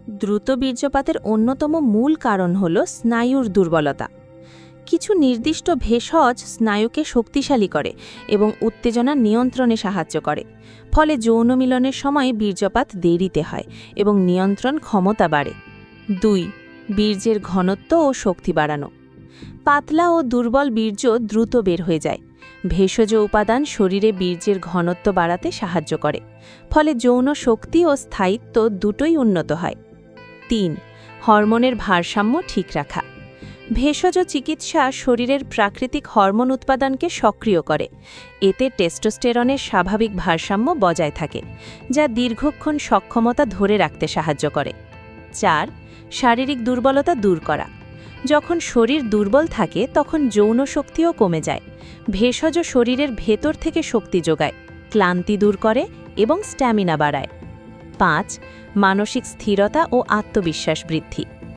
দ্রুত বীর্যপাতের অন্যতম মূল কারণ হল স্নায়ুর দুর্বলতা। কিছু নির্দিষ্ট ভেষজ স্নায়ুকে শক্তিশালী করে এবং উত্তেজনা নিয়ন্ত্রণে সাহায্য করে। ফলে যৌন মিলনের সময় বীর্যপাত দেরিতে হয় এবং নিয়ন্ত্রণ ক্ষমতা বাড়ে। ২. বীর্যের ঘনত্ব ও শক্তি বাড়ানো। পাতলা ও দুর্বল বীর্য দ্রুত বের হয়ে যায়। ভেষজ উপাদান শরীরে বীর্যের ঘনত্ব বাড়াতে সাহায্য করে। ফলে যৌন শক্তি ও স্থায়িত্ব দুটোই উন্নত হয়। ৩. হরমোনের ভারসাম্য ঠিক রাখা। ভেষজ চিকিৎসা শরীরের প্রাকৃতিক হরমোন উৎপাদনকে সক্রিয় করে। এতে টেস্টোস্টেরনের স্বাভাবিক ভারসাম্য বজায় থাকে, যা দীর্ঘক্ষণ সক্ষমতা ধরে রাখতে সাহায্য করে। ৪. শারীরিক দুর্বলতা দূর করা। যখন শরীর দুর্বল থাকে তখন যৌন শক্তিও কমে যায়। ভেষজ শরীরের ভেতর থেকে শক্তি যোগায়, ক্লান্তি দূর করে এবং স্ট্যামিনা বাড়ায়। ৫. মানসিক স্থিরতা ও আত্মবিশ্বাস বৃদ্ধি।